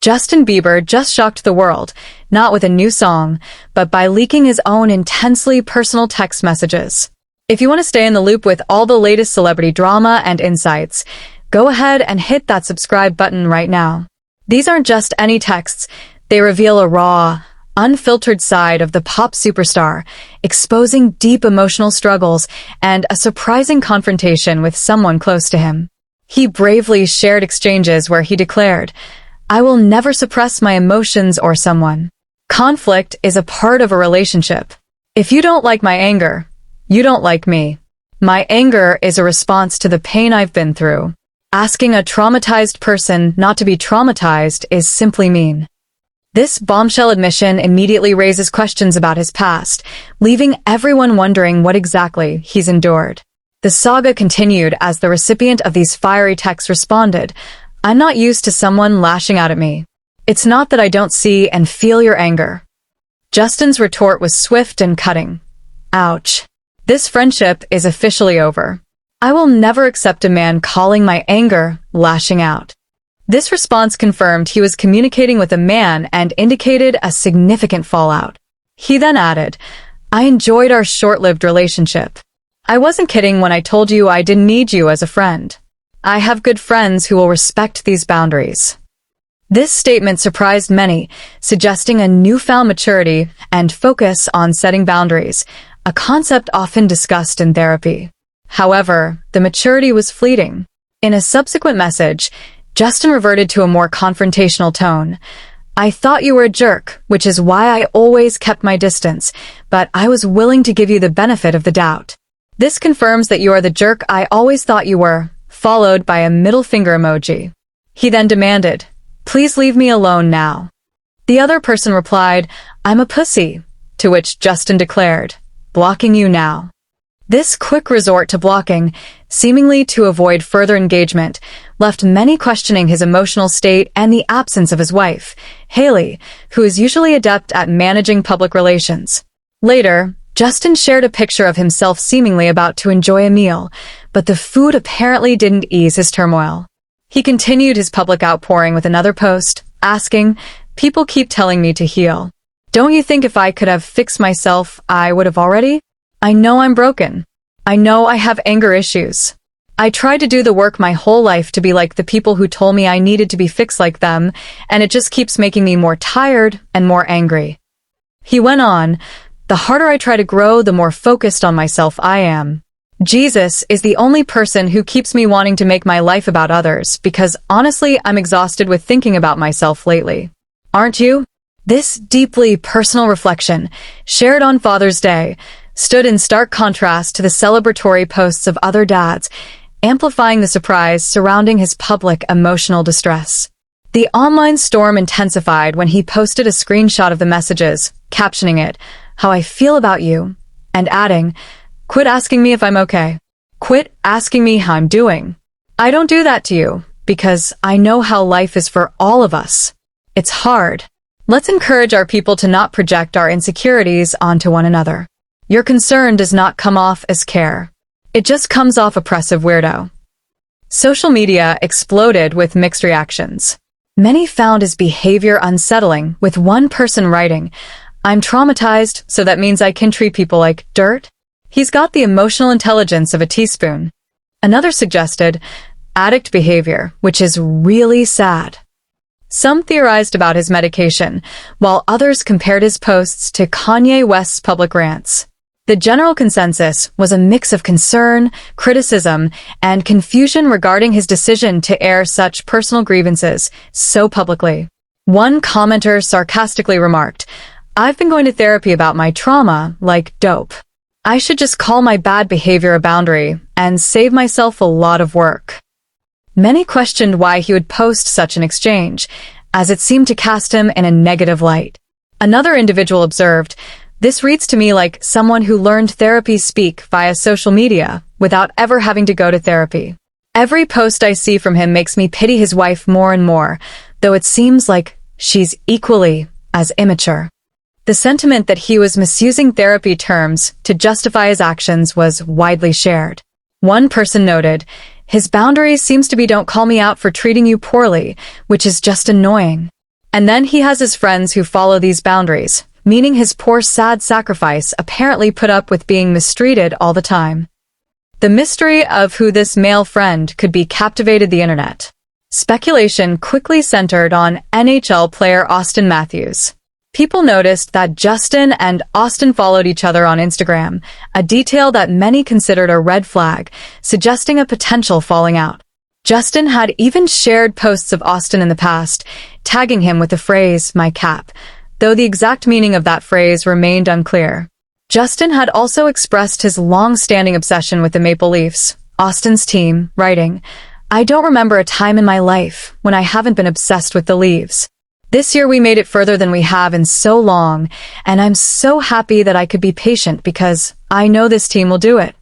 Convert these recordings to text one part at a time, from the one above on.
Justin Bieber just shocked the world, not with a new song, but by leaking his own intensely personal text messages. If you want to stay in the loop with all the latest celebrity drama and insights, go ahead and hit that subscribe button right now. These aren't just any texts, they reveal a raw, unfiltered side of the pop superstar, exposing deep emotional struggles and a surprising confrontation with someone close to him. He bravely shared exchanges where he declared, "I will never suppress my emotions or someone. Conflict is a part of a relationship. If you don't like my anger, you don't like me. My anger is a response to the pain I've been through. Asking a traumatized person not to be traumatized is simply mean." This bombshell admission immediately raises questions about his past, leaving everyone wondering what exactly he's endured. The saga continued as the recipient of these fiery texts responded, "I'm not used to someone lashing out at me. It's not that I don't see and feel your anger." Justin's retort was swift and cutting. "Ouch. This friendship is officially over. I will never accept a man calling my anger lashing out." This response confirmed he was communicating with a man and indicated a significant fallout. He then added, "I enjoyed our short-lived relationship. I wasn't kidding when I told you I didn't need you as a friend. I have good friends who will respect these boundaries." This statement surprised many, suggesting a newfound maturity and focus on setting boundaries, a concept often discussed in therapy. However, the maturity was fleeting. In a subsequent message, Justin reverted to a more confrontational tone. "I thought you were a jerk, which is why I always kept my distance, but I was willing to give you the benefit of the doubt. This confirms that you are the jerk I always thought you were," followed by a middle finger emoji. He then demanded, "Please leave me alone now." The other person replied, "I'm a pussy," to which Justin declared, "Blocking you now." This quick resort to blocking, seemingly to avoid further engagement, left many questioning his emotional state and the absence of his wife, Haley, who is usually adept at managing public relations. Later, Justin shared a picture of himself seemingly about to enjoy a meal, but the food apparently didn't ease his turmoil. He continued his public outpouring with another post, asking, "People keep telling me to heal. Don't you think if I could have fixed myself, I would have already? I know I'm broken. I know I have anger issues. I tried to do the work my whole life to be like the people who told me I needed to be fixed like them, and it just keeps making me more tired and more angry." He went on, "The harder I try to grow, the more focused on myself I am. Jesus is the only person who keeps me wanting to make my life about others because honestly, I'm exhausted with thinking about myself lately. Aren't you?" This deeply personal reflection, shared on Father's Day, stood in stark contrast to the celebratory posts of other dads, amplifying the surprise surrounding his public emotional distress. The online storm intensified when he posted a screenshot of the messages, captioning it, "How I feel about you," and adding, "Quit asking me if I'm okay. Quit asking me how I'm doing. I don't do that to you, because I know how life is for all of us. It's hard. Let's encourage our people to not project our insecurities onto one another. Your concern does not come off as care. It just comes off oppressive weirdo." Social media exploded with mixed reactions. Many found his behavior unsettling, with one person writing, "I'm traumatized, so that means I can treat people like dirt? He's got the emotional intelligence of a teaspoon." Another suggested, "Addict behavior, which is really sad." Some theorized about his medication, while others compared his posts to Kanye West's public rants. The general consensus was a mix of concern, criticism, and confusion regarding his decision to air such personal grievances so publicly. One commenter sarcastically remarked, "I've been going to therapy about my trauma like dope. I should just call my bad behavior a boundary and save myself a lot of work." Many questioned why he would post such an exchange, as it seemed to cast him in a negative light. Another individual observed, "This reads to me like someone who learned therapy speak via social media without ever having to go to therapy. Every post I see from him makes me pity his wife more and more, though it seems like she's equally as immature." The sentiment that he was misusing therapy terms to justify his actions was widely shared. One person noted, "His boundary seems to be don't call me out for treating you poorly, which is just annoying. And then he has his friends who follow these boundaries, meaning his poor sad sacrifice apparently put up with being mistreated all the time. The mystery of who this male friend could be captivated the internet. Speculation quickly centered on NHL player Austin Matthews. People noticed that Justin and Austin followed each other on Instagram, a detail that many considered a red flag, suggesting a potential falling out. Justin had even shared posts of Austin in the past, tagging him with the phrase, "my cap," though the exact meaning of that phrase remained unclear. Justin had also expressed his long-standing obsession with the Maple Leafs, Austin's team, writing, "I don't remember a time in my life when I haven't been obsessed with the Leaves. This year we made it further than we have in so long, and I'm so happy that I could be patient because I know this team will do it."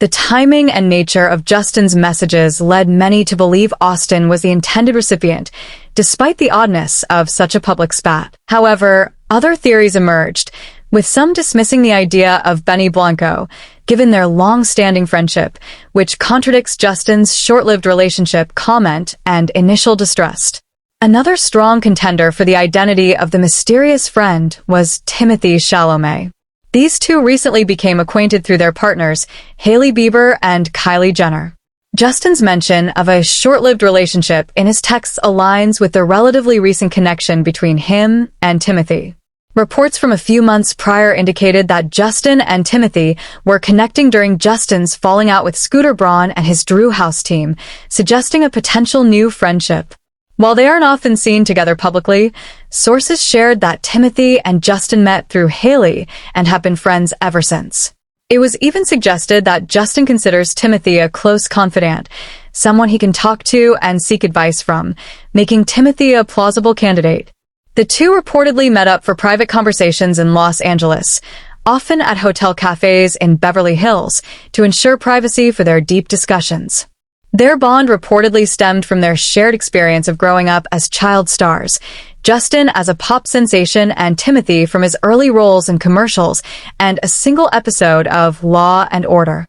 The timing and nature of Justin's messages led many to believe Austin was the intended recipient, despite the oddness of such a public spat. However, other theories emerged, with some dismissing the idea of Benny Blanco, given their long-standing friendship, which contradicts Justin's short-lived relationship comment and initial distrust. Another strong contender for the identity of the mysterious friend was Timothée Chalamet. These two recently became acquainted through their partners, Hailey Bieber and Kylie Jenner. Justin's mention of a short-lived relationship in his texts aligns with the relatively recent connection between him and Timothée. Reports from a few months prior indicated that Justin and Timothée were connecting during Justin's falling out with Scooter Braun and his Drew House team, suggesting a potential new friendship. While they aren't often seen together publicly, sources shared that Timothée and Justin met through Hailey and have been friends ever since. It was even suggested that Justin considers Timothée a close confidant, someone he can talk to and seek advice from, making Timothée a plausible candidate. The two reportedly met up for private conversations in Los Angeles, often at hotel cafes in Beverly Hills, to ensure privacy for their deep discussions. Their bond reportedly stemmed from their shared experience of growing up as child stars, Justin as a pop sensation and Timothée from his early roles in commercials and a single episode of Law and Order.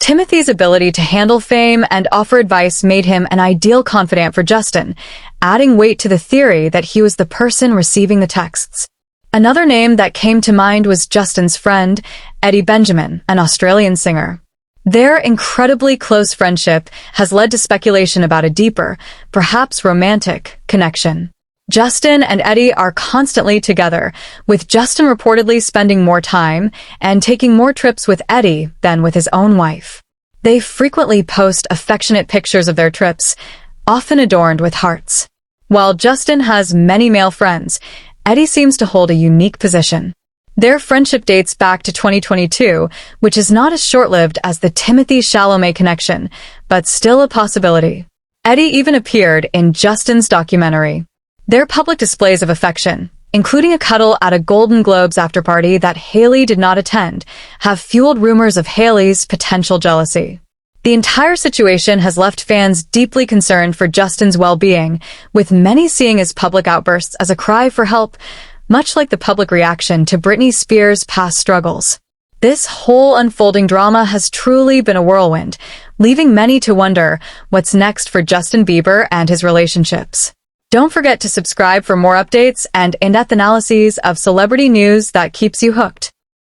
Timothy's ability to handle fame and offer advice made him an ideal confidant for Justin, adding weight to the theory that he was the person receiving the texts. Another name that came to mind was Justin's friend, Eddie Benjamin, an Australian singer. Their incredibly close friendship has led to speculation about a deeper, perhaps romantic, connection. Justin and Eddie are constantly together, with Justin reportedly spending more time and taking more trips with Eddie than with his own wife. They frequently post affectionate pictures of their trips, often adorned with hearts. While Justin has many male friends, Eddie seems to hold a unique position. Their friendship dates back to 2022, which is not as short-lived as the Timothée Chalamet connection, but still a possibility. Eddie even appeared in Justin's documentary. Their public displays of affection, including a cuddle at a Golden Globes afterparty that Hailey did not attend, have fueled rumors of Hailey's potential jealousy. The entire situation has left fans deeply concerned for Justin's well-being, with many seeing his public outbursts as a cry for help, much like the public reaction to Britney Spears' past struggles. This whole unfolding drama has truly been a whirlwind, leaving many to wonder what's next for Justin Bieber and his relationships. Don't forget to subscribe for more updates and in-depth analyses of celebrity news that keeps you hooked.